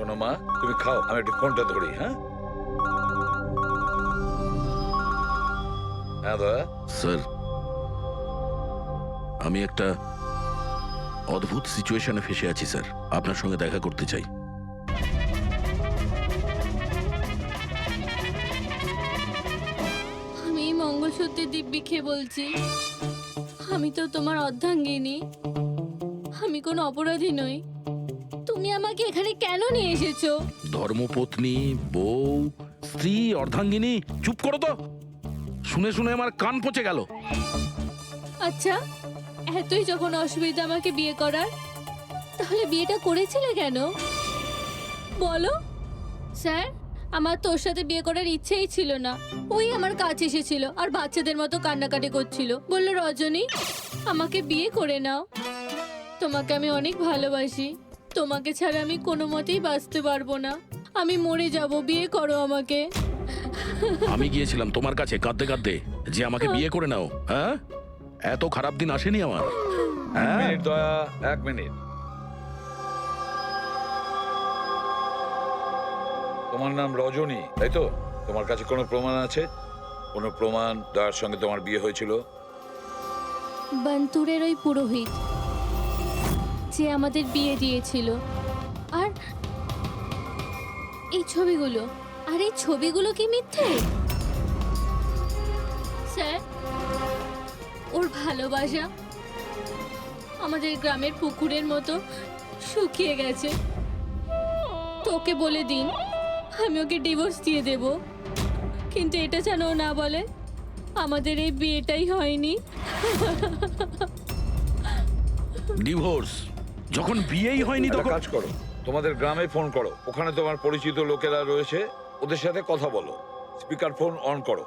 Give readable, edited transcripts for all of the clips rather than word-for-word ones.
শোনো মা, তুমি খাও, আমি একটু ফোনটা ধরি। হ্যাঁ হ্যাঁ দয়া। স্যার, আমি একটা অদ্ভুত সিচুয়েশনে ফেসে আছি স্যার, আপনার সঙ্গে দেখা করতে চাই। আমি মঙ্গলসূত্রের দিব্যি খেয়ে বলছি, আমি তো তোমার অর্ধাঙ্গিনী, আমি কোনো অপরাধী নই। তুমি আমাকে এখানে কেন নিয়ে এসেছো? ধর্মপত্নী, বউ, স্ত্রী, অর্ধাঙ্গিনী, চুপ করো তো। শুনে শুনে আমার কান পচে গেল। আচ্ছা, এতই যখন অসুবিধা আমাকে বিয়ে করার, তাহলে বিয়েটা করেছিলে কেন বলো? স্যার, আমার তোর সাথে বিয়ে করার ইচ্ছেই ছিল না। ওই আমার কাছে এসেছিল আর বাচ্চাদের মতো কান্নাকাটি করছিল, বলল রজনী আমাকে বিয়ে করে নাও, তোমাকে আমি অনেক ভালোবাসি, তোমাকে ছাড়া আমি কোনো মতেই বাঁচতে পারবো না, আমি মরে যাব, বিয়ে করো আমাকে। আমি গিয়েছিলাম তোমার কাছে কাঁদতে কাঁদতে যে আমাকে বিয়ে করে নাও। হ্যাঁ, এত খারাপ দিন আসেনি আমার। এক মিনিট দয়া, এক মিনিট। তোমার নাম রজনী, তাই তো? তোমার কাছে কোনো প্রমাণ আছে? কোনো প্রমাণ দয়ার সঙ্গে তোমার বিয়ে হয়েছিল? বান্তুরের ওই পুরোহিত যে আমাদের বিয়ে দিয়েছিল, আর এই ছবিগুলো, আর এই ছবিগুলো কি মিথ্যে? স্যার, ওর ভালোবাসা আমাদের গ্রামের পুকুরের মতো শুকিয়ে গেছে। তোকে বলে দিন আমি ওকে ডিভোর্স দিয়ে দেব, কিন্তু এটা যেন ও না বলে আমাদের এই বিয়েটাই হয়নি। ডিভোর্স? যখন বিয়েই হয়নি একটা তখন কাজ করো, তোমাদের গ্রামে ফোন করো, ওখানে তোমার পরিচিত লোকেরা রয়েছে, ওদের সাথে কথা বলো, স্পিকার ফোন অন করো।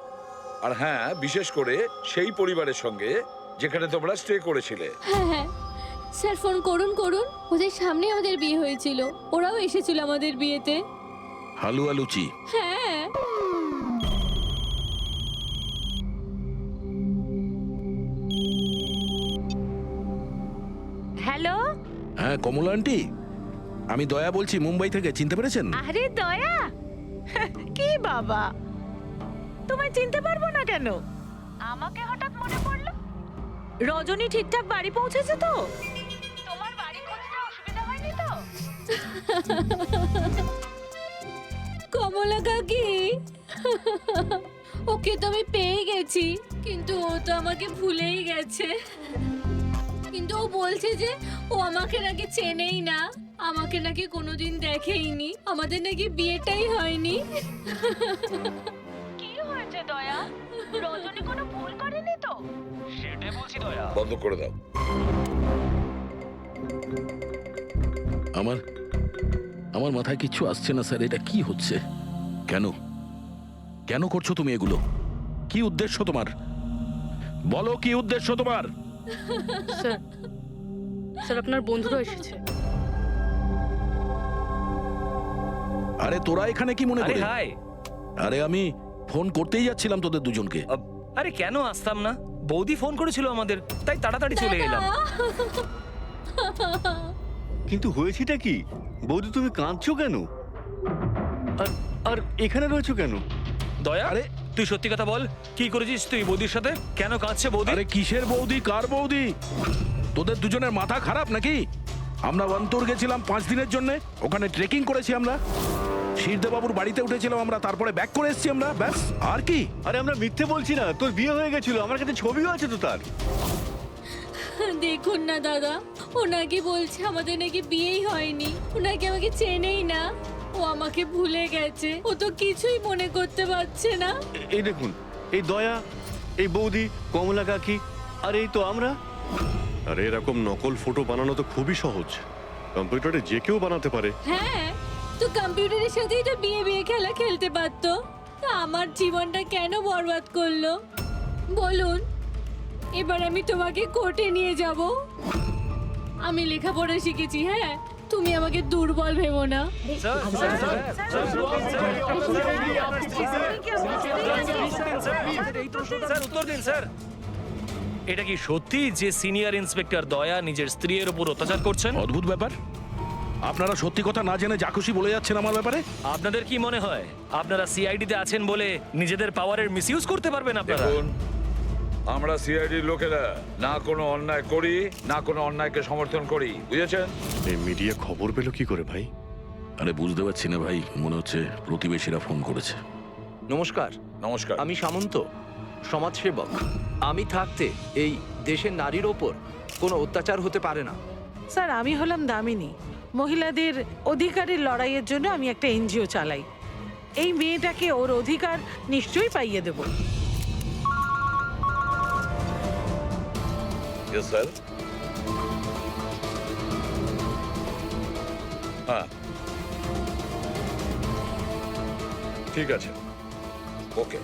আর হ্যাঁ, বিশেষ করে সেই পরিবারের সঙ্গে যেখানে তোমরা স্টে করেছিলে। হ্যাঁ হ্যাঁ স্যার, ফোন করুন করুন, ওদের সামনে আমাদের বিয়ে হয়েছিল, ওরাও এসেছিল আমাদের বিয়েতে। হালুয়া লুচি। হ্যাঁ, হ্যালো। হ্যাঁ কমলা আন্টি, আমি দয়া বলছি মুম্বাই থেকে, চিনতে পেরেছেন? আরে দয়া, কি বাবা, তোমায় চিনতে পারবো না কেন? আমাকে হঠাৎ মনে পড়লো। রজনী ঠিকঠাক বাড়ি পৌঁছেছে তো? তোমার বাড়ি খুঁজতে অসুবিধা হয়নি তো? কমলা কাকি, ওকে তো আমি পেয়ে গেছি, কিন্তু ও তো আমাকে ভুলেই গেছে। কিন্তু ও বলছে যে ও আমাকে নাকি চেনেই না, আমাকে নাকি কোনোদিন দেখেইনি, আমাদের নাকি বিয়েটাই হয়নি। কি হয়েছে দয়া? রজনী কোনো ভুল করেনি তো? সেটাই বলছি দয়া। বন্ধ করে দাও। আমার আমার মাথায় কিচ্ছু আসছে না স্যার, এটা কি হচ্ছে? কেন কেন করছো তুমি এগুলো? কি উদ্দেশ্য তোমার? বলো কি উদ্দেশ্য তোমার? স্যার, স্যার আপনার বন্ধুরা এসেছে। আরে তোরা এখানে কি মনে আরে করে? হাই। আরে আমি ফোন করতেই যাচ্ছিলাম তোদের দুজনকে। আরে কেন আসতাম না, বৌদি ফোন করেছিল আমাদের, তাই তাড়াতাড়ি চলে এলাম। কিন্তু হয়েছেটা কি বৌদি, তুমি কাঁদছো কেন? আর আর এখানে রয়েছো কেন? দয়া, আরে তুই সত্যি কথা বল, কি করেছিস তুই বৌদির সাথে? কেন কাঁদছে বৌদি? আরে কিসের বৌদি, কার বৌদি? তোদের দুজনের মাথা খারাপ নাকি? আমরা বান্তর গেছিলাম 5 দিনের জন্য, ওখানে ট্রেকিং করেছি আমরা, শিরদেবাবুর বাড়িতে উঠেছিলাম আমরা, তারপরে ব্যাক করে এসেছি আমরা, ব্যাস। আর কি? আরে আমরা মিথ্যে বলছি না, তোর বিয়ে হয়ে গেছিল, আমার কাছে ছবিও আছে তো তার। দেখুন না দাদা, ও নাকি বলছে আমাদের নাকি বিয়েই হয়নি, ও নাকি আমাকে চেনেই না, ও আমাকে ভুলে গেছে, ও তো কিছুই মনে করতে পারছে না। এই দেখুন, এই দয়া, এই বৌদি, কমলা কাকি, আর এই তো আমরা। আরে এরকম নকল ফটো বানানো তো খুবই সহজ, কম্পিউটারে যে কেউ বানাতে পারে। হ্যাঁ, তো কম্পিউটারের সাথেই তো বিয়ে বিয়ে খেলা খেলতে পারতো, তা আমার জীবনটা কেন বরবাদ করলো বলুন? এবার আমি তোমাকে কোর্টে নিয়ে যাব। আমি লেখাপড়া শিখেছি, হ্যাঁ, তুমি আমাকে দুর্বল ভেবো না। Sir, sir, sir, sir, sir, উত্তর দিন স্যার। এটা কি সত্যি যে সিনিয়র ইন্সপেক্টর দয়া নিজের স্ত্রীর উপর অত্যাচার করছেন? অদ্ভুত ব্যাপার, আপনারা সত্যি কথা না জেনে যা খুশি বলে যাচ্ছেন আমার ব্যাপারে। আপনাদের কি মনে হয় আপনারা সিআইডি তে আছেন বলে নিজেদের পাওয়ারের মিসইউজ করতে পারবেন আপনারা? দেখুন, আমরা সিআইডির লোকেরা না কোনো অন্যায় করি, না কোনো অন্যায়কে সমর্থন করি, বুঝেছেন? এই মিডিয়া খবর পেলো কি করে ভাই? আরে বুঝতে পারছি না ভাই, মনে হচ্ছে প্রতিবেশীরা ফোন করেছে। নমস্কার, নমস্কার। আমি সামন্ত, সমাজসেবক। আমি থাকতে এই দেশের নারীর ওপর কোনো অত্যাচার হতে পারে না। স্যার, আমি হলাম দামিনী। মহিলাদের অধিকারের লড়াইয়ের জন্য আমি একটা এনজিও চালাই। এই মেয়েটাকে ওর অধিকার নিশ্চয়ই পাইয়ে দেব। Yes sir. হ্যাঁ, ঠিক আছে, ওকে।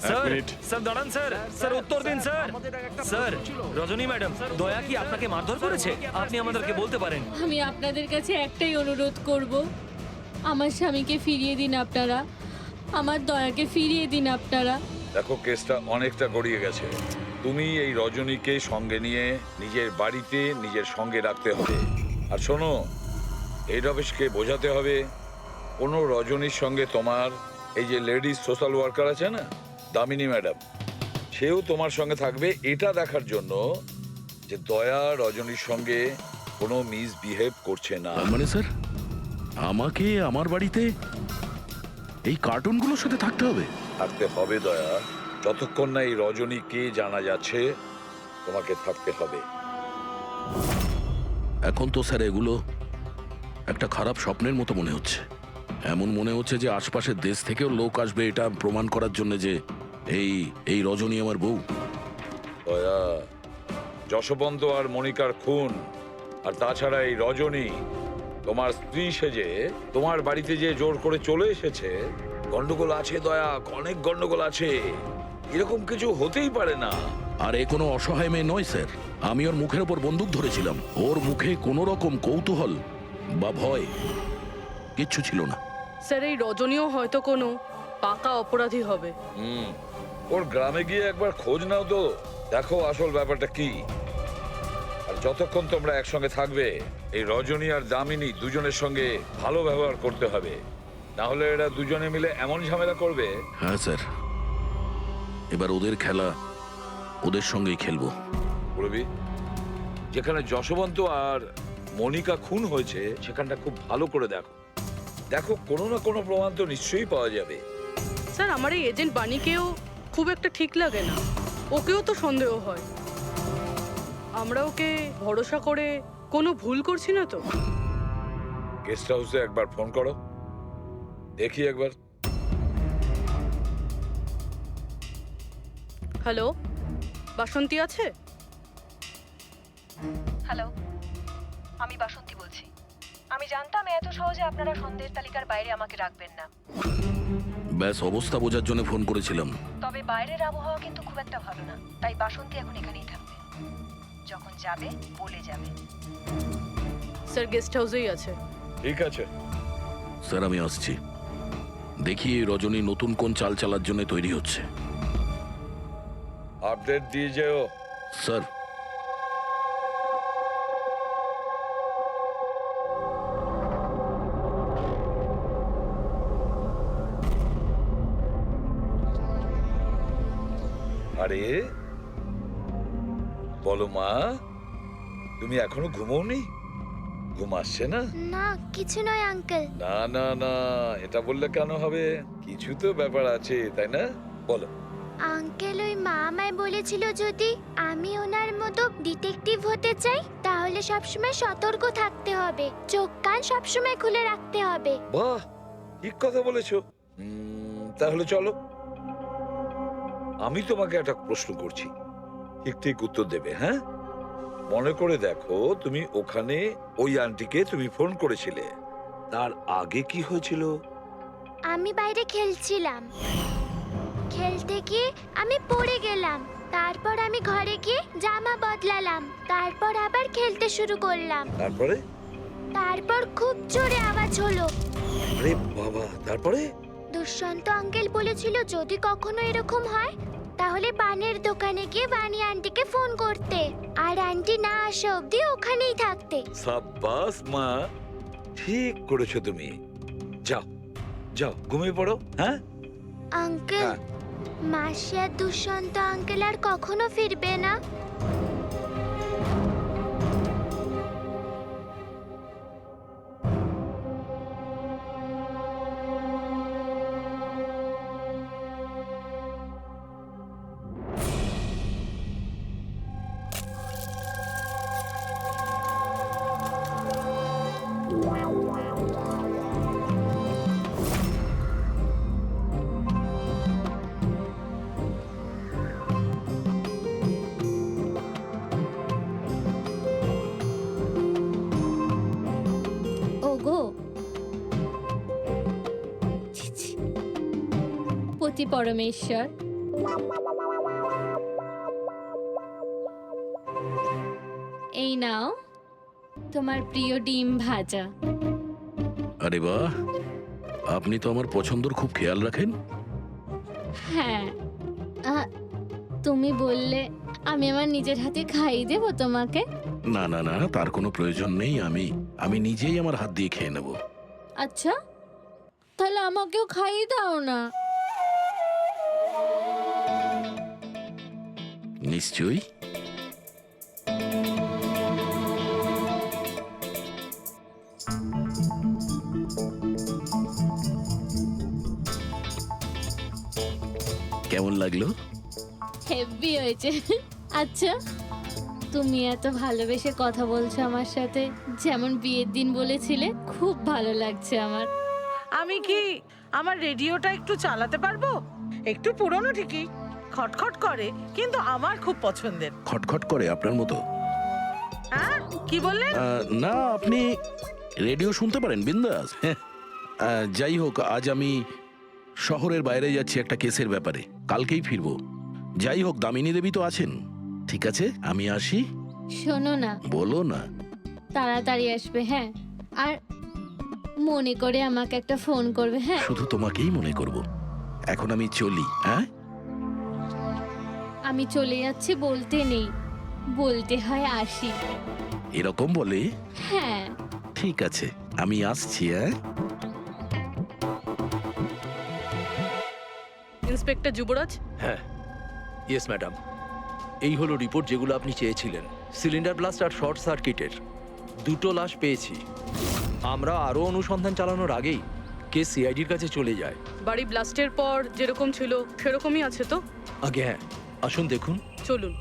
Sir minute. স্যার দাঁড়ান স্যার, স্যার উত্তর দিন স্যার। স্যার রজনী ম্যাডাম, দয়া কি আপনাকে মারধর করেছে? আপনি আমাদেরকে বলতে পারেন। আমি আপনাদের কাছে একটাই অনুরোধ করব, আমার স্বামীকে ফিরিয়ে দিন আপনারা, আমার দয়াকে ফিরিয়ে দিন আপনারা। দেখো, কেসটা অনেকটা গড়িয়ে গেছে। তুমি এই রজনীকে সঙ্গে নিয়ে নিজের বাড়িতে নিজের সঙ্গে রাখতে হবে। আর শোনো, হেড অফিসকে বোঝাতে হবে কোনো রজনীর সঙ্গে তোমার এই যে লেডিস সোশ্যাল ওয়ার্কার আছে না, দামিনী ম্যাডাম, সেও তোমার সঙ্গে থাকবে, এটা দেখার জন্য যে দয়া রজনীর সঙ্গে কোনো মিসবিহেভ করছে না। তার মানে স্যার আমাকে আমার বাড়িতে এই কার্টুনগুলোর সাথে থাকতে হবে? থাকতে হবে দয়া, যতক্ষণ না এই রজনী কে জানা যাচ্ছে, তোমাকে থাকতে হবে। এখন তো স্যার এগুলো একটা খারাপ স্বপ্নের মতো মনে হচ্ছে। এমন মনে হচ্ছে যে আশপাশের দেশ থেকেও লোক আসবে এটা প্রমাণ করার জন্য যে এই রজনী আমার বউ। দয়া, যশবন্ত আর মনিকার খুন, আর তাছাড়া এই রজনী তোমার স্ত্রী সেজে তোমার বাড়িতে যে জোর করে চলে এসেছে, গন্ডগোল আছে দয়া, অনেক গন্ডগোল আছে। এরকম কিছু হতেই পারে না। আর এ কোনো অসহায় মেয়ে নয় স্যার। আমি ওর মুখের ওপর বন্দুক ধরেছিলাম, ওর মুখে কোনো রকম কৌতূহল বা ভয় কিচ্ছু ছিল না। স্যার এই রজনীও হয়তো কোনো পাকা অপরাধী হবে। ওর গ্রামে গিয়ে একবার খোঁজ নাও তো, দেখো আসল ব্যাপারটা কি। আর যতক্ষণ তোমরা একসঙ্গে থাকবে, এই রজনী আর দামিনী দুজনের সঙ্গে ভালো ব্যবহার করতে হবে, না হলে এরা দুজনে মিলে এমন ঝামেলা করবে। হ্যাঁ স্যার, এবার ওদের খেলা ওদের সঙ্গেই খেলবো। বলবি, যেখানে যশবন্ত আর মনিকা খুন হয়েছে সেখানটা খুব ভালো করে দেখো। দেখো, কোনো না কোনো প্রমাণ তো নিশ্চয়ই পাওয়া যাবে। স্যার আমার এই এজেন্ট বাণীকেও খুব একটা ঠিক লাগে না, ওকেও তো সন্দেহ হয়। আমরা ওকে ভরসা করে কোনো ভুল করছি না তো? গেস্ট হাউসে একবার ফোন করো, দেখি একবার। হ্যালো, বাসন্তী আছে? হ্যালো, আমি বাসন্তী বলছি। আমি জানতাম এত সহজে আপনারা সন্দেহের তালিকার বাইরে আমাকে রাখবেন না। ব্যাস অবস্থা বোঝার জন্য ফোন করেছিলাম। তবে বাইরের আবহাওয়া কিন্তু খুব একটা ভালো না, তাই বাসন্তী এখন এখানেই থাকবে। যখন যাবে বলে যাবে। স্যার গেস্ট হাউসেই আছে। ঠিক আছে স্যার আমি আসছি। দেখি এই রজনী নতুন কোন চাল চালার জন্য তৈরি হচ্ছে। আপডেট দিয়ে যেও। স্যার আরে বলো মা, তুমি এখনো ঘুমোওনি? ঘুম আসছে না? না কিছু নয় আঙ্কেল। না না না, এটা বললে কেন হবে? কিছু তো ব্যাপার আছে, তাই না? বলো। আঙ্কেল ওই মা আমায় বলেছিল যদি আমি ওনার মতো ডিটেকটিভ হতে চাই তাহলে সবসময় সতর্ক থাকতে হবে, চোখ কান সবসময় খুলে রাখতে হবে। বাহ, ঠিক কথা বলেছো। তাহলে চলো, আমি তোমাকে একটা প্রশ্ন করছি, ঠিক ঠিক উত্তর দেবে। হ্যাঁ, মনে করে দেখো, তুমি ওখানে ওই আন্টিকে তুমি ফোন করেছিলে, তার আগে কি হয়েছিল? আমি বাইরে খেলছিলাম, খেলতে গিয়ে আমি পড়ে গেলাম, তারপর আমি ঘরে গিয়ে জামা বদলালাম, তারপর আবার খেলতে শুরু করলাম। তারপর খুব জোরে আওয়াজ হলো। আরে বাবা, তারপরে? দুষ্যন্ত আঙ্কেল বলেছিল যদি কখনো এরকম হয় তাহলে বানের দোকানে গিয়ে বানি আন্টিকে ফোন করতে আর আন্টি না আসা অবধি ওখানেই থাকতে। সাব্বাস মা, ঠিক করেছো তুমি। যাও যাও ঘুমিয়ে পড়ো। হ্যাঁ আঙ্কেল, হ্যাঁ। মাসি আর দুষ্যন্ত আঙ্কেল আর কখনো ফিরবে না? ওগো, ছি, ছি। পতি পরমেশ্বর, এই নাও তোমার প্রিয় ডিম ভাজা। আরে বাহ, আপনি তো আমার পছন্দর খুব খেয়াল রাখেন। হ্যাঁ, তুমি বললে আমি আমার নিজের হাতে খাইয়ে দেবো তোমাকে। না না না, তার কোনো প্রয়োজন নেই। আমি নিজেই আমার হাত দিয়ে খেয়ে নেব। আচ্ছা, তাহলে আমাকেও খাইয়ে দাও না। নিশ্চয়ই। কেমন লাগলো? হেভি হয়েছে। আচ্ছা, তুমি এত ভালোবেসে কথা বলছো আমার সাথে, যেমন বিয়ের দিন বলেছিলে। খুব ভালো লাগছে আমার। আমি কি আমার রেডিওটা একটু চালাতে পারবো? একটু পুরনো ঠিকই, খটখট করে, কিন্তু আমার খুব পছন্দের। খটখট করে আপনার মতো? হ্যাঁ, কি বললেন? না, আপনি রেডিও শুনতে পারেন বিন্দাস। যাই হোক, আজ আমি শহরের বাইরে যাচ্ছি একটা কেসের ব্যাপারে, কালকেই ফিরবো। যাই হোক, দামিনী দেবী তো আছেন। ঠিক আছে, আমি আসি। শোনো না, বলো না। তাড়াতাড়ি আসবে, হ্যাঁ? আর মনে করে আমাকে একটা ফোন করবে, হ্যাঁ? শুধু তোমাকেই মনে করব। এখন আমি চলি। হ্যাঁ, আমি চলে যাচ্ছি বলতে নেই, বলতে হয় আসি। এরকম বলে? হ্যাঁ। ঠিক আছে, আমি আসছি। হ্যাঁ, ইন্সপেক্টর যুবরাজ, হ্যাঁ, ইয়েস ম্যাডাম। এই হলো রিপোর্ট যেগুলো আপনি চেয়েছিলেন। সিলিন্ডার ব্লাস্ট আর শর্ট সার্কিটের দুটো লাশ পেয়েছি। আমরা আরও অনুসন্ধান চালানোর আগেই কেস সিআইডির কাছে চলে যায়। বাড়ি ব্লাস্টের পর যেরকম ছিল সেরকমই আছে তো? আগে হ্যাঁ, আসুন দেখুন। চলুন।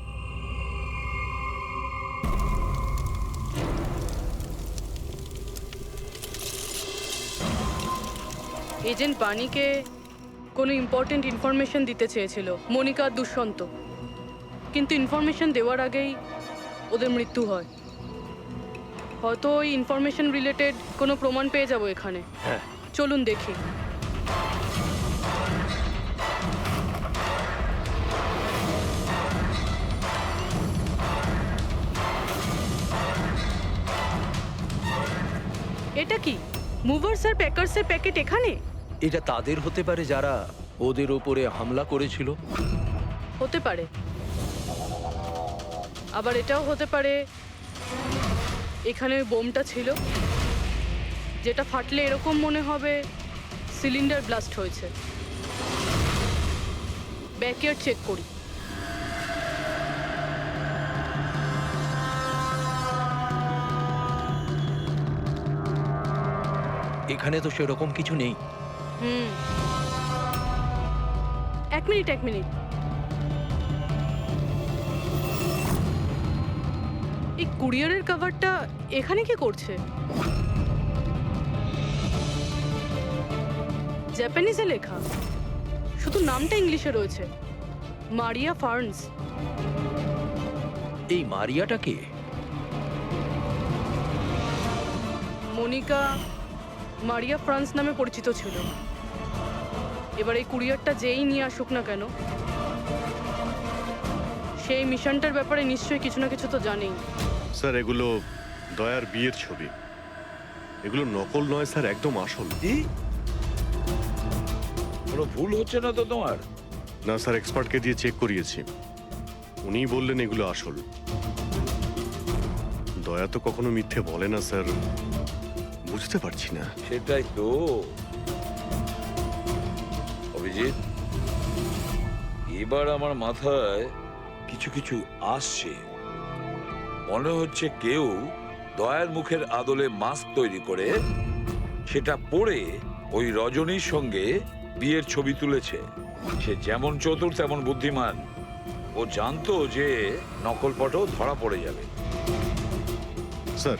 এজেন্ট বাণীকে কোনো ইম্পর্টেন্ট ইনফরমেশন দিতে চেয়েছিল মনিকা আর দুষ্যন্ত, কিন্তু ইনফরমেশন দেওয়ার আগেই ওদের মৃত্যু হয়। হয়তো ওই ইনফরমেশন রিলেটেড কোনো প্রমাণ পেয়ে যাব এখানে। হ্যাঁ, চলুন দেখি। এটা কি মুভার্স আর প্যাকার্সের প্যাকেট এখানে? এটা তাদের হতে পারে যারা ওদের ওপরে হামলা করেছিল। হতে পারে, আবার এটাও হতে পারে এখানে ওই বোমটা ছিল, যেটা ফাটলে এরকম মনে হবে সিলিন্ডার ব্লাস্ট হয়েছে। ব্যাকইয়ার্ড চেক করি। এখানে তো সেরকম কিছু নেই। এক মিনিট। এই কুরিয়ারের কভারটা এখানে কি করছে? জাপানিজে লেখা, শুধু নামটা ইংলিশে রয়েছে, মারিয়া ফার্নস। এই মারিয়াটা কে? মনিকা মারিয়া ফ্রান্স নামে পরিচিত ছিল। এবার এই কুরিয়ারটা যেই নিয়ে আসুক না কেন, সেই মিশনটার ব্যাপারে নিশ্চয়ই কিছু না কিছু তো জানেই। স্যার, এগুলো দয়ার বিয়ের ছবি। এগুলো নকল নয় স্যার, একদম আসল। কি? কোনো ভুল হচ্ছে না তো তোমার? না স্যার, এক্সপার্টকে দিয়ে চেক করিয়েছি, উনিই বললেন এগুলো আসল। দয়া তো কখনো মিথ্যে বলে না স্যার, বুঝতে পারছি না। সেটাই তো অভিজিৎ, এবার আমার মাথায় কিছু কিছু আসছে। মনে হচ্ছে কেউ দয়ার মুখের আদলে মাস্ক তৈরি করে সেটা পরে ওই রজনীর সঙ্গে বিয়ের ছবি তুলেছে। সে যেমন চতুর তেমন বুদ্ধিমান। ও জানতো যে নকলপটও ধরা পড়ে যাবে। স্যার,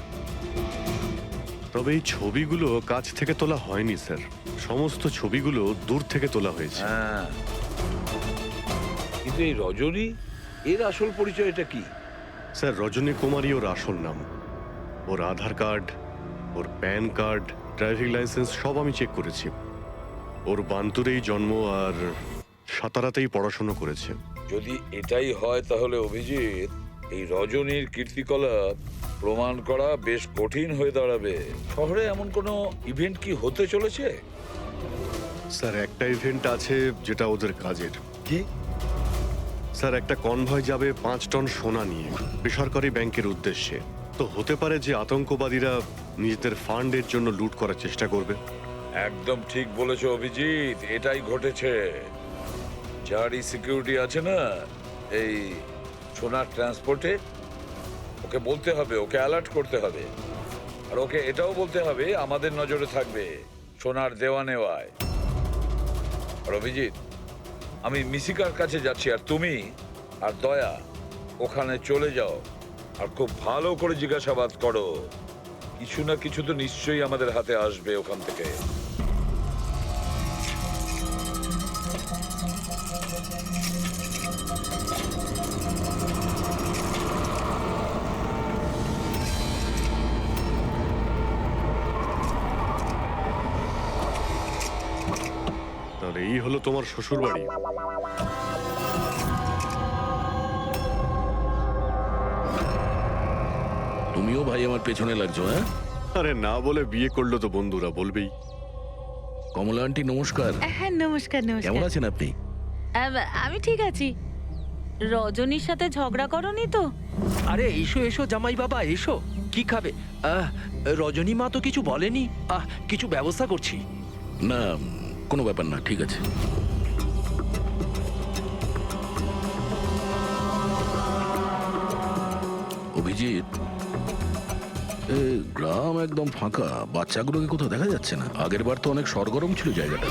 তবে এই ছবিগুলো কাছ থেকে তোলা হয়নি স্যার, সমস্ত ছবিগুলো দূর থেকে তোলা হয়েছে। হ্যাঁ, কিন্তু এই রজনী, এর আসল পরিচয়টা কি? স্যার, রজনী কুমারী ওর আসল নাম। ওর আধার কার্ড, ওর প্যান কার্ড, ড্রাইভিং লাইসেন্স সব আমি চেক করেছি। ওর বান্তুরেই জন্ম আর সাতারাতেই পড়াশোনা করেছে। যদি এটাই হয় তাহলে অভিজিৎ, এই রজনীর কীর্তিকলাপ প্রমাণ করা বেশ কঠিন হয়ে দাঁড়াবে। শহরে এমন কোনো ইভেন্ট কি হতে চলেছে? স্যার, একটা ইভেন্ট আছে যেটা ওদের কাজের। কি? স্যার, একটা কনভয় যাবে 5 টন সোনা নিয়ে বেসরকারি ব্যাংকের উদ্দেশ্যে। তো হতে পারে যে আতঙ্কবাদীরা নিজেদের ফান্ডের জন্য লুট করার চেষ্টা করবে। একদম ঠিক বলেছো অভিজিৎ, এটাই ঘটেছে। যারই সিকিউরিটি আছে না এই সোনার ট্রান্সপোর্টে, ওকে বলতে হবে, ওকে অ্যালার্ট করতে হবে। আর ওকে এটাও বলতে হবে আমাদের নজরে থাকবে সোনার দেওয়া নেওয়ায়। আর অভিজিৎ, আমি মিশিকার কাছে যাচ্ছি, আর তুমি আর দয়া ওখানে চলে যাও আর খুব ভালো করে জিজ্ঞাসাবাদ করো। কিছু না কিছু তো নিশ্চয়ই আমাদের হাতে আসবে ওখান থেকে। তাহলে এই হলো তোমার শ্বশুর বাড়ি। তুমিও ভাই আমার পেছনে লাগছো, হ্যাঁ? আরে না বলে বিয়ে করলো তো বন্ধুরা বলবেই। কমলা আন্টি নমস্কার। হ্যাঁ, নমস্কার। কেমন আছেন আপনি? আমি ঠিক আছি। রজনীর সাথে ঝগড়া করনি তো? আরে এসো এসো জামাই বাবা, এসো। কি খাবে? রজনী মা তো কিছু বলেনি। কিছু ব্যবস্থা করছি। না, কোনো ব্যাপার না, ঠিক আছে। অভিজিৎ, গ্রাম একদম ফাঁকা, বাচ্চাগুলোকে কোথাও দেখা যাচ্ছে না। আগের বার তো অনেক সরগরম ছিল জায়গাটা।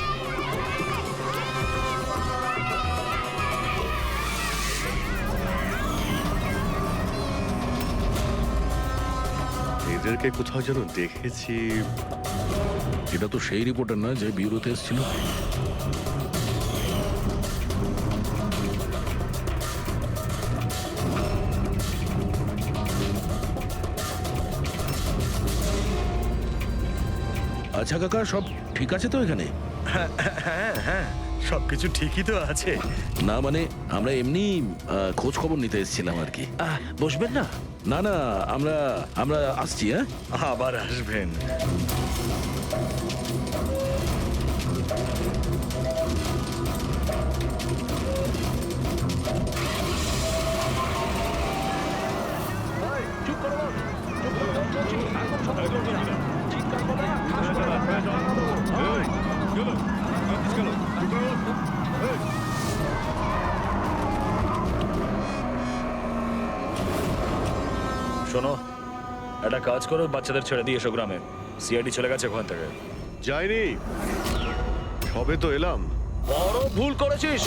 এদেরকে কোথাও যেন দেখেছি। এটা তো সেই রিপোর্টার না যে ব্যুরোতে এসেছিল। আচ্ছা কাকা, সব ঠিক আছে তো এখানে? হ্যাঁ হ্যাঁ, সবকিছু ঠিকই তো আছে। না মানে আমরা এমনি খোঁজ খবর নিতে এসেছিলাম আর কি। বসবেন না? না না, আমরা আমরা আসছি। হ্যাঁ, আবার আসবেন। শোনো, একটা কাজ করো, বাচ্চাদের ছেড়ে দিয়ে এসো গ্রামে। সিআইডি চলে গেছে ওখান থেকে। যাইনি, সবে তো এলাম। বড় ভুল করেছিস।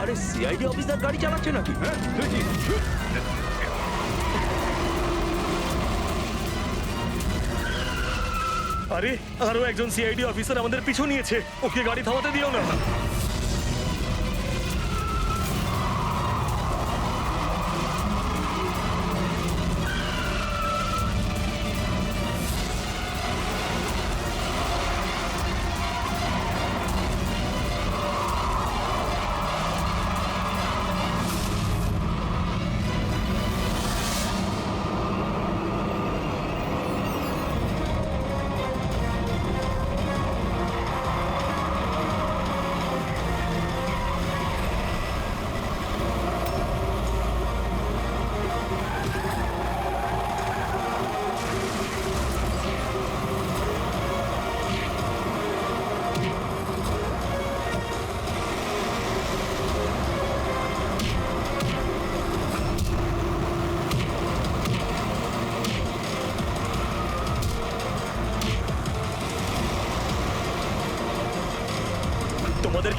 আরে সিআইডি অফিসার গাড়ি চালাচ্ছে নাকি? আরে আরো একজন সিআইডি অফিসার আমাদের পিছু নিয়েছে, ওকে গাড়ি থামাতে দিও না।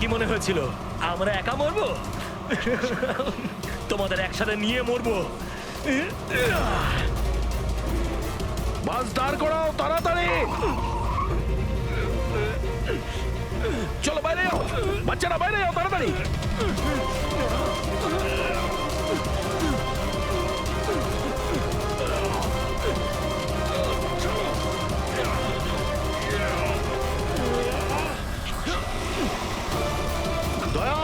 কি মনে হয়েছিল আমরা একা মরবো? তোমাদের একসাথে নিয়ে মরবো। বাস দাঁড় করাও তাড়াতাড়ি। চলো বাইরে যাও, বাচ্চারা বাইরে যাও তাড়াতাড়ি। দয়া,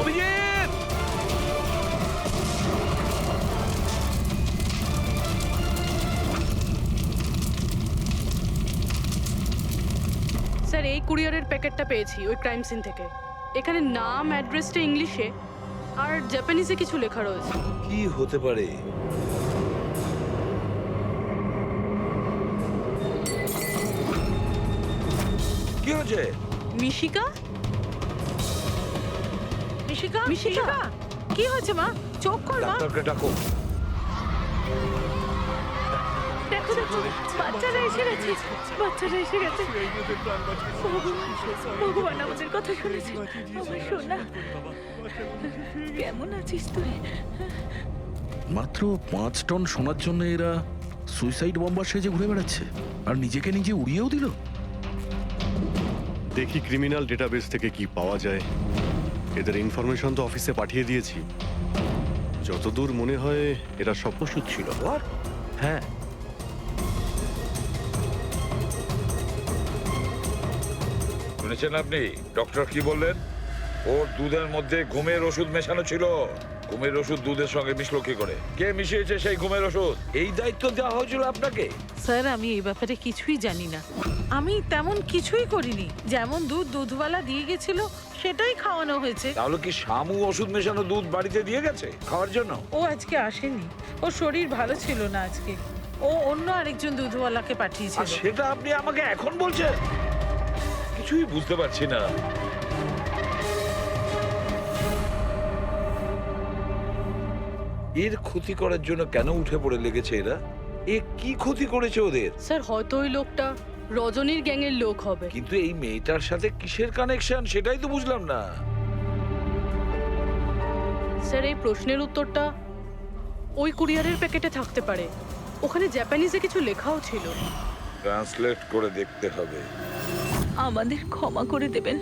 অভিজিৎ, স্যার এই কুরিয়ারের প্যাকেটটা পেয়েছি ওই ক্রাইম সিন থেকে। এখানে নাম অ্যাড্রেসটা ইংলিশে আর জাপানিজে কিছু লেখা রয়েছে। কি হতে পারে? কি হয়েছে? মিশিকা মিশিকা মিশিকা কি হয়েছে মা? চোখ খোল মা। ডাক্তারকে ডাকো। দেখো দেখো বাচ্চারা এসে গেছে, বাচ্চারা এসে গেছে। ভগবান আমাদের কথা শুনেছে। আমার সোনা, কেমন আছিস তুই? মাত্র 5 টন সোনার জন্য এরা সুইসাইড বম্বার সেজে ঘুরে বেড়াচ্ছে আর নিজেকে নিজে উড়িয়েও দিল। দেখি ক্রিমিনাল ডেটাবেস থেকে কি পাওয়া যায়। এদের ইনফরমেশন তো অফিসে পাঠিয়ে দিয়েছি। যতদূর মনে হয় এরা স্বপ্নসূত ছিল। হ্যাঁ, শুনেছেন আপনি ডক্টর কি বললেন? ওর দুধের মধ্যে ঘুমের ওষুধ মেশানো ছিল। ঘুমের ওষুধ দুধের সঙ্গে মিশলো কি করে? কে মিশিয়েছে সেই ঘুমের ওষুধ? এই দায়িত্ব দেওয়া হয়েছিল আপনাকে? স্যার আমি এই ব্যাপারে কিছুই জানি না। আমি তেমন কিছুই করিনি। যেমন দুধ দুধওয়ালা দিয়ে গেছিল সেটাই খাওয়ানো হয়েছে। তাহলে কি শামু ওষুধ মেশানো দুধ বাড়িতে দিয়ে গেছে খাওয়ার জন্য? ও আজকে আসেনি, ওর শরীর ভালো ছিল না আজকে। ও অন্য আরেকজন দুধওয়ালাকে আর পাঠিয়েছিল। সেটা আপনি আমাকে এখন বলছেন? কিছুই বুঝতে পারছি না। এর ক্ষতি করার জন্য কেন উঠে পড়ে লেগেছে এরা? এ কি ক্ষতি করেছে ওদের? স্যার হয়তো ওই লোকটা রজনীর গ্যাংয়ের লোক হবে। কিন্তু এই মেয়েটার সাথে কিসের কানেকশন সেটাই তো বুঝলাম না। স্যার এই প্রশ্নের উত্তরটা ওই কুরিয়ারের প্যাকেটে থাকতে পারে। ওখানে জাপানিজে কিছু লেখাও ছিল। ট্রান্সলেট করে দেখতে হবে। আমাদের ক্ষমা করে দেবেন,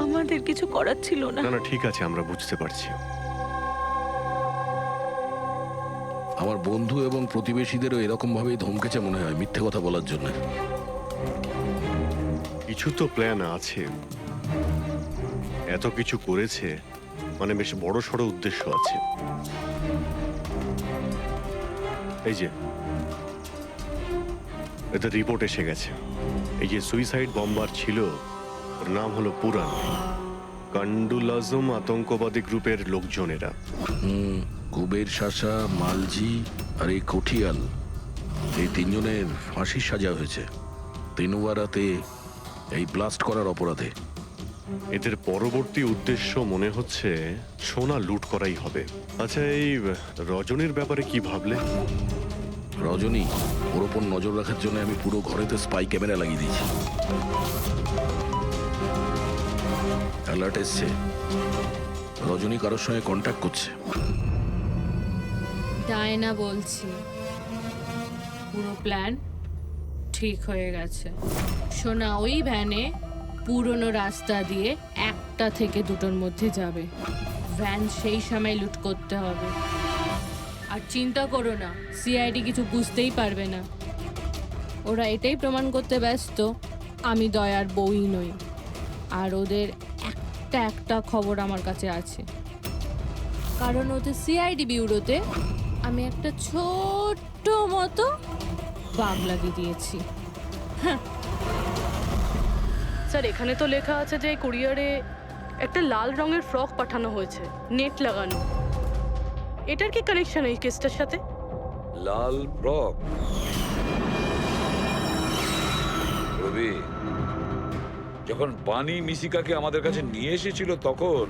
আমাদের কিছু করার ছিল না। না না, ঠিক আছে, আমরা বুঝতে পারছি। আমার বন্ধু এবং প্রতিবেশীদেরও এরকম ভাবেই ধমকেছে মনে হয় মিথ্যে কথা বলার জন্য। কিছু তো প্ল্যান আছে। এত কিছু করেছে মানে বেশ বড় সড়ো উদ্দেশ্য আছে। এই যে এদের রিপোর্ট এসে গেছে। এই যে সুইসাইড বম্বার ছিল ওর নাম হলো পুরান। কান্ডুল আজম আতঙ্কবাদী গ্রুপের লোকজনেরা। কুবের শাসা, মালজি আর এই কঠিয়াল, এই 3 জনের ফাঁসির সাজা হয়েছে তিনুয়ারাতে এই ব্লাস্ট করার অপরাধে। এদের পরবর্তী উদ্দেশ্য মনে হচ্ছে সোনা লুট করাই হবে। আচ্ছা, এই রজনীর ব্যাপারে কি ভাবলে? রজনী, ওর ওপর নজর রাখার জন্য আমি পুরো ঘরেতে স্পাই ক্যামেরা লাগিয়ে দিয়েছি। অ্যালার্ট এসছে, রজনী কারোর সঙ্গে কন্ট্যাক্ট করছে। ডায়না বলছি, পুরো প্ল্যান ঠিক হয়ে গেছে। সোনা ওই ভ্যানে পুরনো রাস্তা দিয়ে 1টা থেকে 2টোর মধ্যে যাবে। ভ্যান সেই সময় লুট করতে হবে। আর চিন্তা করো না, সিআইডি কিছু বুঝতেই পারবে না। ওরা এটাই প্রমাণ করতে ব্যস্ত আমি দয়ার বউই নই। আর ওদের একটা খবর আমার কাছে আছে, কারণ ওদের সিআইডি বিউরোতে আমি একটা ছোট্ট মতো বাগ লাগিয়ে দিয়েছি। স্যার এখানে তো লেখা আছে যে কুরিয়ারে একটা লাল রঙের ফ্রক পাঠানো হয়েছে, নেট লাগানো। এটার কি কানেকশন এই কেসটার সাথে? লাল ফ্রক? রবি, যখন বানি মিশিকাকে আমাদের কাছে নিয়ে এসেছিল তখন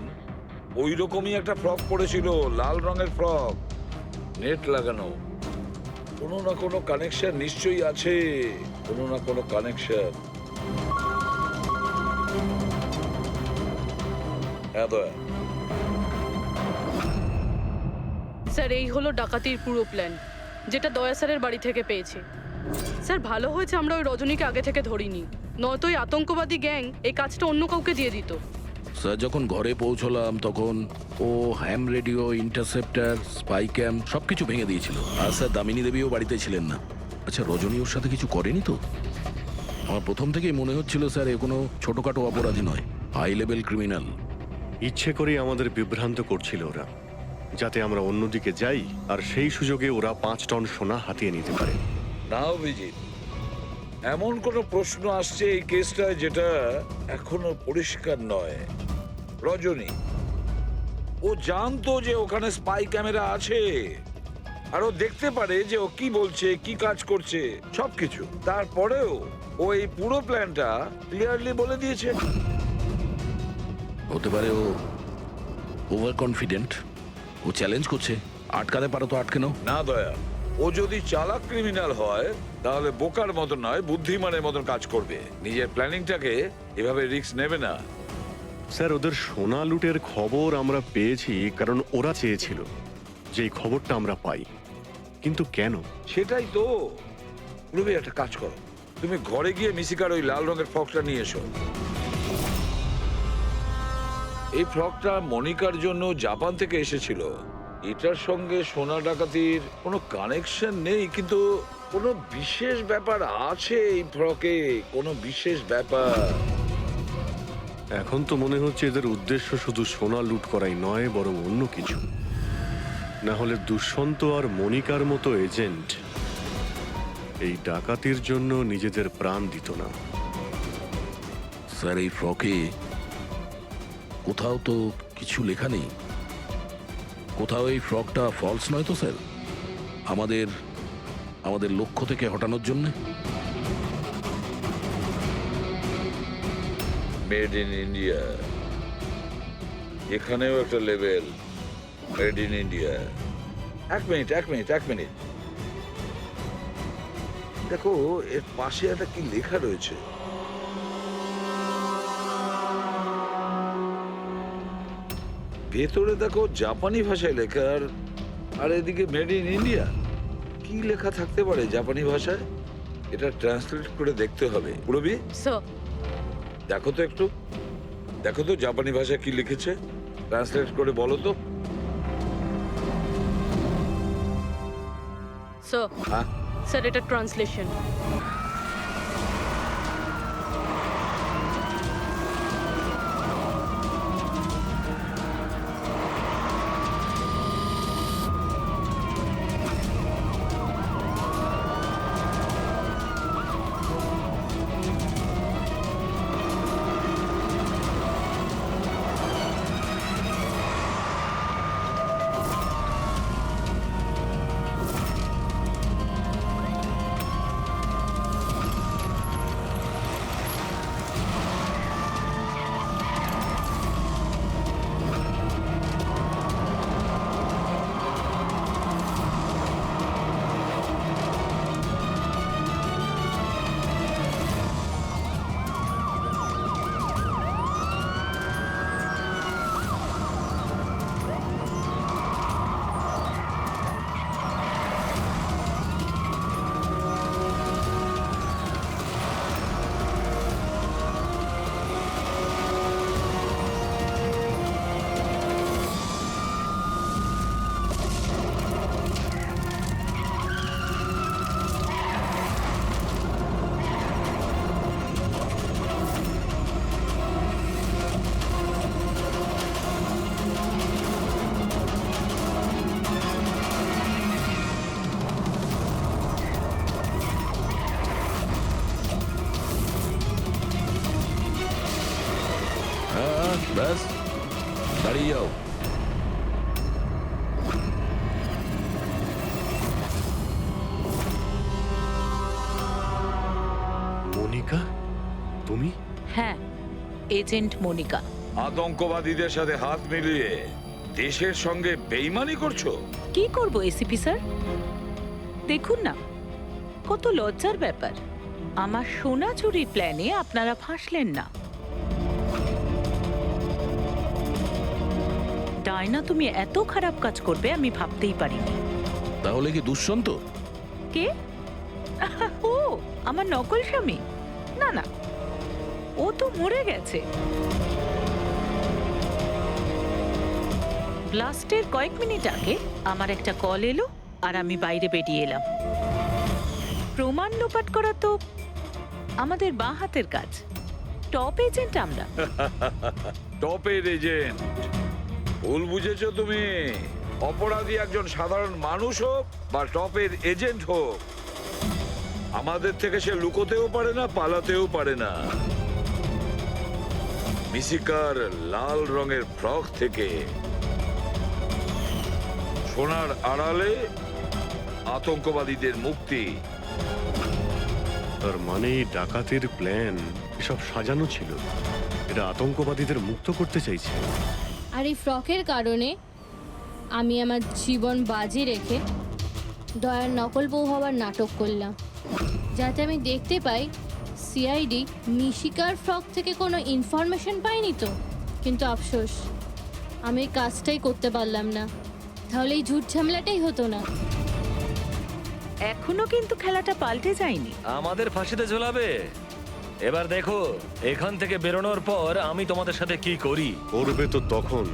ওই রকমই একটা ফ্রক পরেছিল, লাল রঙের ফ্রক, নেট লাগানো। কোনো না কোনো কানেকশন নিশ্চয়ই আছে, কোনো না কোনো কানেকশন। হ্যাঁ দয়া। স্যার এই হলো ডাকাতির পুরো প্ল্যান, যেটা দয়া স্যারের বাড়ি থেকে পেয়েছি। স্যার ভালো হয়েছে আমরা ওই রজনীকে আগে থেকে ধরিনি, নয়তো ওই আতঙ্কবাদী গ্যাং এই কাজটা অন্য কাউকে দিয়ে দিত। স্যার যখন ঘরে পৌঁছলাম তখন ও হ্যাম রেডিও, ইন্টারসেপ্টার, স্পাই ক্যাম্প সবকিছু ভেঙে দিয়েছিল। আর স্যার দামিনী দেবীও বাড়িতে ছিলেন না। আচ্ছা, রজনী ওর সাথে কিছু করেনি তো? আমার প্রথম থেকেই মনে হচ্ছিল স্যার এ কোনো ছোটখাটো অপরাধী নয়, হাই লেভেল ক্রিমিনাল। ইচ্ছে করেই আমাদের বিভ্রান্ত করছিল ওরা, যাতে আমরা অন্যদিকে যাই আর সেই সুযোগে ওরা 5 টন সোনা হাতিয়ে নিতে পারে। না অভিজিৎ, এমন কোনো প্রশ্ন আসছে এই কেসটায় যেটা এখনো পরিষ্কার নয়। রজনী ও জানতো যে ওখানে স্পাই ক্যামেরা আছে, আর ও দেখতে পারে যে ও কি বলছে, কি কাজ করছে, সবকিছু। তারপরেও ও এই পুরো প্ল্যানটা ক্লিয়ারলি বলে দিয়েছে। হতে পারে ও ওভার কনফিডেন্ট, ও চ্যালেঞ্জ করছে। আটকাতে পারো তো আটকে নাও। না দয়া, ও যদি চালাক ক্রিমিনাল হয় তাহলে বোকার মতন নয়, বুদ্ধিমানের মতন কাজ করবে। নিজের প্ল্যানিংটাকে এভাবে রিস্ক নেবে না। স্যার, ওদের সোনা লুটের খবর আমরা পেয়েছি কারণ ওরা চেয়েছিল যে এই খবরটা আমরা পাই। কিন্তু কেন? সেটাই তো। রবি, একটা কাজ করো, তুমি ঘরে গিয়ে মিশিকার ওই লাল রঙের ফ্রকটা নিয়ে এসো। এই ফ্রকটা মনিকার জন্য জাপান থেকে এসেছিল। এটার সঙ্গে সোনা ডাকাতির কোনো কানেকশন নেই, কিন্তু কোনো বিশেষ ব্যাপার আছে এই ফ্রকে, কোনো বিশেষ ব্যাপার। এখন তো মনে হচ্ছে এদের উদ্দেশ্য শুধু সোনা লুট করাই নয়, বরং অন্য কিছু। না হলে দুষ্যন্ত আর মনিকার মতো এজেন্ট এই ডাকাতির জন্য নিজেদের প্রাণ দিত না। স্যার এই ফ্রকে কোথাও তো কিছু লেখা নেই। কোথাও এই ফ্রকটা ফলস নয় তো স্যার? আমাদের লক্ষ্য থেকে হটানোর জন্য। মেড ইন ইন্ডিয়া, এখানেও একটা লেভেল মেড ইন ইন্ডিয়া। এক মিনিট, দেখো এর পাশে একটা কি লেখা রয়েছে। ভেতরে দেখো জাপানি ভাষায় লেখা, আর এদিকে মেড ইন ইন্ডিয়া। কি লেখা থাকতে পারে জাপানি ভাষায়? এটা ট্রান্সলেট করে দেখতে হবে। পুরবি, স্যার দেখো তো জাপানি ভাষায় কি লিখেছে, ট্রান্সলেট করে বলো তো। স্যার, হ্যাঁ, স্যার এটা ট্রান্সলেশন। ব্যাস, দাঁড়িয়ে যাও। মনিকা, তুমি? হ্যাঁ, এজেন্ট মনিকা। আতঙ্কবাদীদের সাথে হাত মিলিয়ে দেশের সঙ্গে বেইমানি করছো? কি করব এসিপি স্যার? দেখুন না, কত লজ্জার ব্যাপার। আমার সোনা চুরির প্ল্যানে আপনারা ফাঁসলেন না। ডায়না তুমি এত খারাপ কাজ করবে আমি ভাবতেই পারিনি। তাহলে কি দুষ্যন্ত? কে? ও আমার নকল স্বামী? না না, ও তো মরে গেছে। ব্লাস্টের কয়েক মিনিট আগে আমার একটা কল এলো আর আমি বাইরে বেরিয়ে এলাম। প্রমাণ লোপাট করা তো আমাদের বাঁ হাতের কাজ। টপ এজেন্ট আমরা। টপের এজেন্ট? ভুল বুঝেছো তুমি। অপরাধী একজন সাধারণ মানুষ হোক বা টপের এজেন্ট হোক, আমাদের থেকে সে লুকোতেও পারে না, পালাতেও পারে না। মিশিকার লাল রঙের ফ্রক থেকে সোনার আড়ালে আতঙ্কবাদীদের মুক্তি। তার মানে এই ডাকাতের প্ল্যান এসব সাজানো ছিল, এরা আতঙ্কবাদীদের মুক্ত করতে চাইছে। আর এই ফ্রকের কারণে আমি আমার জীবন বাজি রেখে দয়ার নকল বউ হওয়ার নাটক করলাম, যাতে আমি দেখতে পাই সিআইডি মিশিকার ফ্রক থেকে কোনো ইনফরমেশন পাইনি তো। কিন্তু আফসোস, আমি এই কাজটাই করতে পারলাম না, তাহলে এই ঝুট ঝামেলাটাই হতো না। এখনো কিন্তু খেলাটা পাল্টে যায়নি। আমাদের ফাঁসিতে ঝোলাবে। এবার দেখো এখান থেকে বেরোনোর পর আমি তোমাদের সাথে কি করি। করবে তো তখন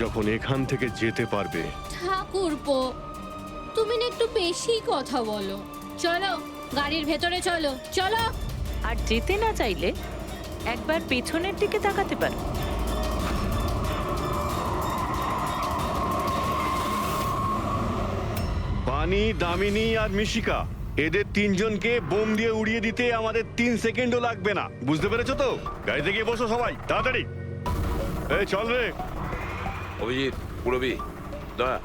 যখন এখান থেকে যেতে পারবে। ঠাকুরপো, তুমি না একটু বেশি কথা বলো। চলো গাড়ির ভেতরে চলো, চলো। আর যেতে না চাইলে একবার পেছনের দিকে তাকাতে পারো। বানি, দামিনী আর মিশিকা, এদের তিনজনকে বোম দিয়ে উড়িয়ে দিতে আমাদের 3 সেকেন্ডও লাগবে না। বুঝতে পেরেছো তো? গাড়িতে গিয়ে বসো সবাই, তাড়াতাড়ি। এই চল রে। অভিজিৎ, পুরবি, দয়া।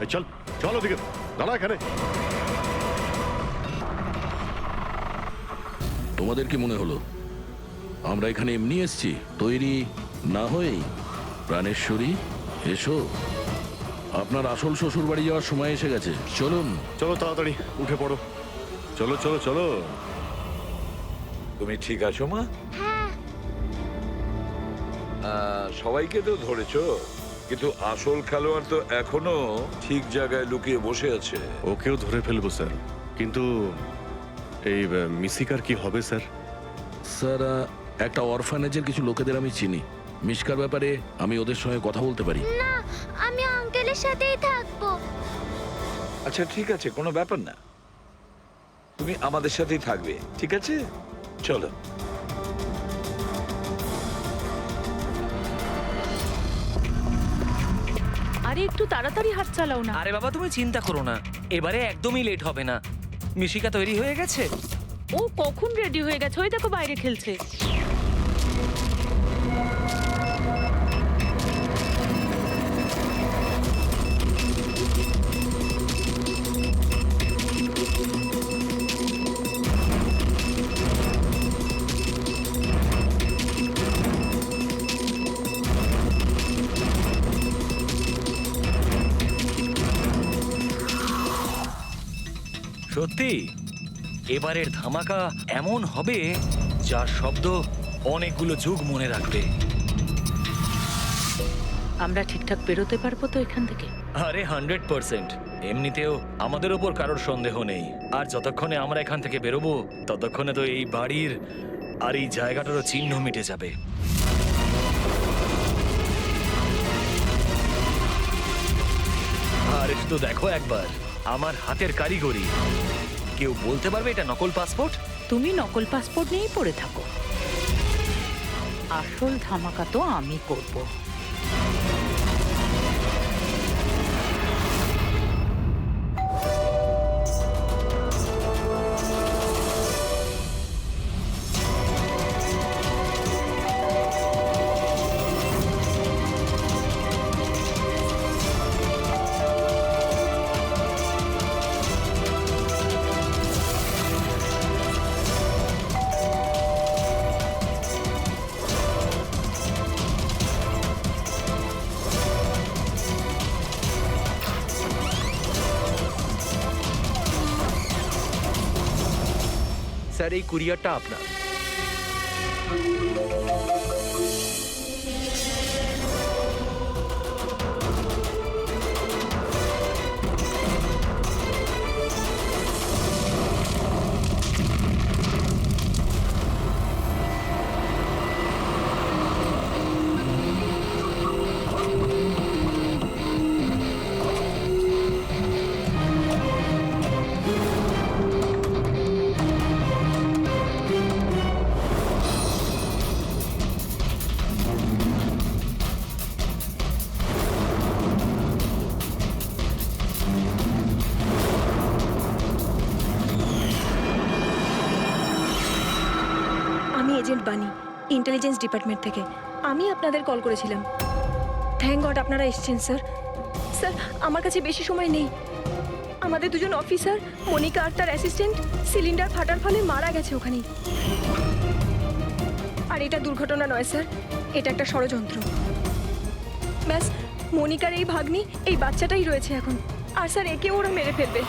এই চল চল ওদিকে, দাঁড়া এখানে। তোমাদের কি মনে হলো আমরা এখানে এমনি এসছি? তৈরি না হয়েই? প্রাণেশ্বরী, এসো। আপনার আসল শ্বশুর বাড়ি যাওয়ার সময় এসে গেছে, চলুন। চলো তাড়াতাড়ি উঠে পড়ো, চলো চলো চলো। তুমি ঠিক আছো মা? হ্যাঁ, সবাইকে তো ধরেছো, কিন্তু আসল খেলোয়াড় তো এখনো ঠিক জায়গায় লুকিয়ে বসে আছে। ওকেও ধরে ফেলবো স্যার, কিন্তু এই মিশিকার কি হবে স্যার? স্যার, একটা অরফানেজের কিছু লোকেদের আমি চিনি। মিশকার ব্যাপারে আমি ওদের সঙ্গে কথা বলতে পারি। না, আমি আঙ্কেলের সাথেই থাকবো। আচ্ছা ঠিক আছে, কোনো ব্যাপার না, তুমি আমাদের সাথেই থাকবে, ঠিক আছে? চলো। আরে একটু তাড়াতাড়ি হাত চালাও না। আরে বাবা তুমি চিন্তা করো না, এবারে একদমই লেট হবে না। মিশিকা তৈরি হয়ে গেছে। ও কখন রেডি হয়ে গেছে? ওই দেখো বাইরে খেলছে। সত্যি এবারের ধামাকা এমন হবে যার শব্দ অনেকগুলো যুগ মনে রাখবে। আমরা ঠিকঠাক বেরোতে পারবো তো এখান থেকে? আরে 100%। এমনিতেও আমাদের ওপর কারোর সন্দেহ নেই। আর যতক্ষণে আমরা এখান থেকে বেরোবো ততক্ষণে তো এই বাড়ির আর এই জায়গাটারও চিহ্ন মিটে যাবে। আর একটু দেখো একবার আমার হাতের কারিগরি। কেউ বলতে পারবে এটা নকল পাসপোর্ট? তুমি নকল পাসপোর্ট নিয়েই পড়ে থাকো, আসল ধামাকা তো আমি করব। স্যার এই কুরিয়ারটা আপনার। আমি এজেন্ট বানি, ইন্টেলিজেন্স ডিপার্টমেন্ট থেকে। আমি আপনাদের কল করেছিলাম। থ্যাংক গড আপনারা এসেছেন স্যার। স্যার আমার কাছে বেশি সময় নেই। আমাদের দুজন অফিসার, মনিকা আর তার অ্যাসিস্ট্যান্ট, সিলিন্ডার ফাটার ফলে মারা গেছে ওখানেই। আর এটা দুর্ঘটনা নয় স্যার, এটা একটা ষড়যন্ত্র। ব্যাস, মনিকার এই ভাগ্নি, এই বাচ্চাটাই রয়েছে এখন। আর স্যার একে ওরা মেরে ফেলবে।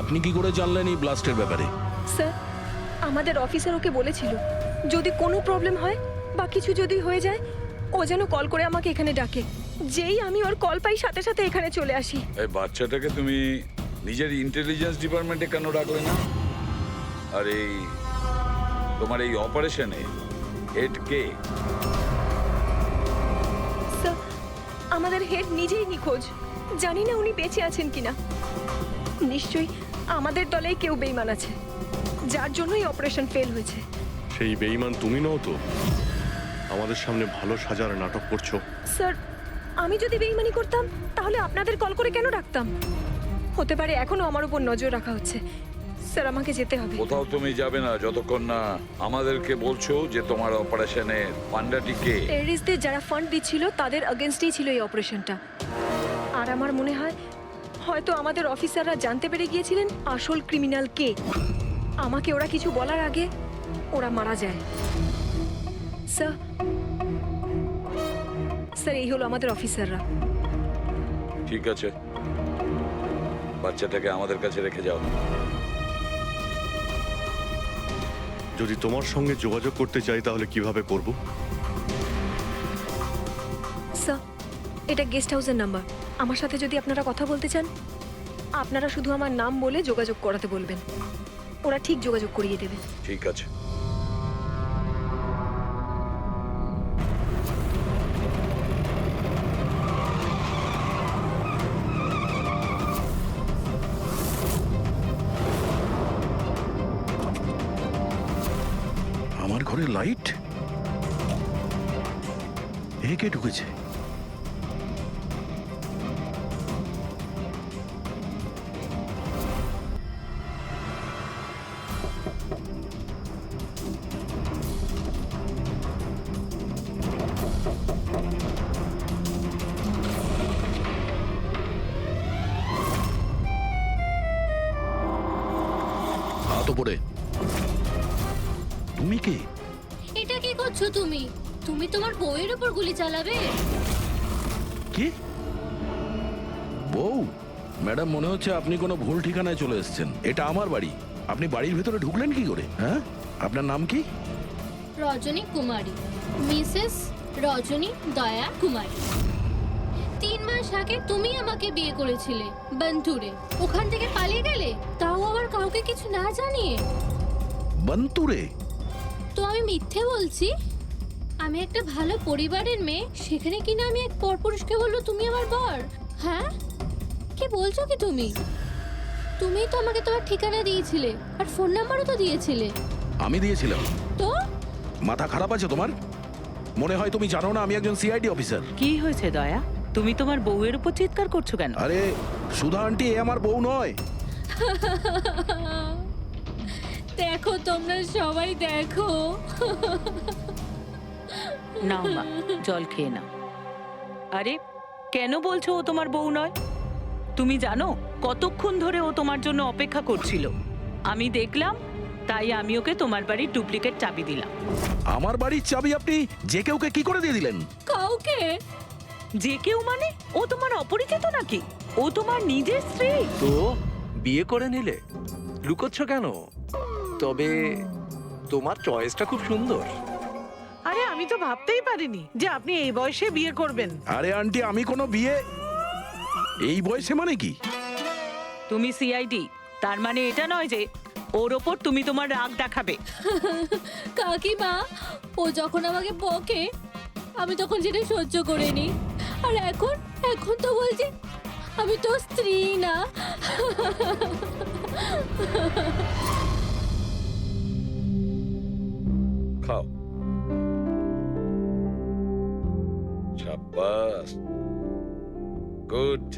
আপনি কি করে জানলেন এই ব্লাস্টের ব্যাপারে? স্যার আমাদের অফিসার ওকে বলেছিল যদি কোনো প্রবলেম হয় বা কিছু যদি হয়ে যায় ও যেন কল করে আমাকে এখানে ডাকে। যেই আমি ওর কল পাই সাথে সাথে এখানে চলে আসি। এই বাচ্চাটাকে তুমি নিজের ইন্টেলিজেন্স ডিপার্টমেন্টে কেন রাখলে না? আর এই তোমার এই অপারেশনে হেড কে? স্যার আমাদের হেড নিজেই নিখোঁজ। জানি না উনি বেঁচে আছেন কিনা। নিশ্চয়ই আমাদের দলেই কেউ বেইমান আছে, যার জন্যই অপারেশন ফেল হয়েছে। সেই বেঈমান তুমি নও তো? আমাদের সামনে ভালো সাজার নাটক করছো। স্যার আমি যদি বেইমানি করতাম তাহলে আপনাদের কল করে কেন ডাকতাম? হতে পারে এখনো আমার উপর নজর রাখা হচ্ছে। স্যার আমাকে যেতে হবে। কোথাও তুমি যাবে না যতক্ষণ না আমাদেরকে বলছো যে তোমার অপারেশনে পান্ডাটি কে। টেররিস্টদের যারা ফান্ড দিচ্ছিল তাদের এগেনস্টেই ছিল এই অপারেশনটা। আর আমার মনে হয় হয়তো আমাদের অফিসাররা জানতে পেরে গিয়েছিলেন আসল ক্রিমিনাল কে। আমাকে ওরা কিছু বলার আগে ওরা মারা যায়। স্যার স্যার এই হলো আমাদের অফিসাররা। ঠিক আছে, বাচ্চাটাকে আমাদের কাছে রেখে যাও। যদি তোমার সঙ্গে যোগাযোগ করতে চাই তাহলে কিভাবে করব? স্যার এটা গেস্ট হাউসের নাম্বার। আমার সাথে যদি আপনারা কথা বলতে চান আপনারা শুধু আমার নাম বলে যোগাযোগ করাতে বলবেন, ওরা ঠিক যোগাযোগ করিয়ে দেবে। ঠিক আছে। আমার ঘরে লাইট? এ কে ঢুকেছে? হাত উপরে। তুমি কে? এটা কি করছো তুমি? তুমি তোমার বউয়ের উপর গুলি চালাবে? কি বউ? ম্যাডাম মনে হচ্ছে আপনি কোনো ভুল ঠিকানায় চলে এসেছেন। এটা আমার বাড়ি। আপনি বাড়ির ভেতরে ঢুকলেন কি করে? হ্যাঁ, আপনার নাম কি? রজনী কুমারী, মিসেস রজনী দয়া কুমারী। 3 মাস আগে তুমি আমাকে বিয়ে করেছিলে বন্তুরে। ওখান থেকে পালিয়ে গেলে, তাও আবার কাউকে কিছু না জানিয়ে। বন্তুরে? তো আমি মিথ্যে বলছি? আমি একটা ভালো পরিবারের মেয়ে, সেখানে কিনা আমি এক পরপুরুষকে বললো তুমি আমার বর। হ্যাঁ, কি বলছো কি তুমি? তুমিই তো আমাকে তোমার ঠিকানা দিয়েছিলে আর ফোন নাম্বারও তো দিয়েছিলে। আমি দিয়েছিলাম? তো মাথা খারাপ আছে তোমার? মনে হয় তুমি জানো না আমি একজন সিআইডি অফিসার। কি হয়েছে দয়া? তুমি তোমার বউয়ের উপর চিৎকার করছো কেন? আরে সুধা আন্টি, এ আমার বউ নয়। দেখো তোমরা সবাই দেখো। নাও মা, জল খেয়ে নাও। আরে কেন বলছো ও তোমার বউ নয়? তুমি জানো কতক্ষণ ধরে ও তোমার জন্য অপেক্ষা করছিল? আমি দেখলাম, তাই আমি ওকে তোমার বাড়ির ডুপ্লিকেট চাবি দিলাম। আমার বাড়ির চাবি আপনি যে কেউকে কি করে দিয়ে দিলেন? কাউকে? যে কেউ মানে? ও তোমার অপরিচিত নাকি? ও তোমার নিজের স্ত্রী। তো বিয়ে করে নিলে? লুকোচ্ছ কেন? তবে তোমার চয়েসটা খুব সুন্দর। আরে আমি তো ভাবতেই পারিনি যে আপনি এই বয়সে বিয়ে করবেন। আরে আন্টি, আমি কোনো বিয়ে এই বয়সে মানে কি? তুমি সিআইডি, তার মানে এটা নয় যে ওর ওপর তুমি তোমার রাগ দেখাবে। কাকিমা, ও যখন আমাকে বকে আমি তখন সেটা সহ্য করে নি, আর এখন এখন তো বলছে আমি তো স্ত্রী না। খাও। শাবাশ, গুড।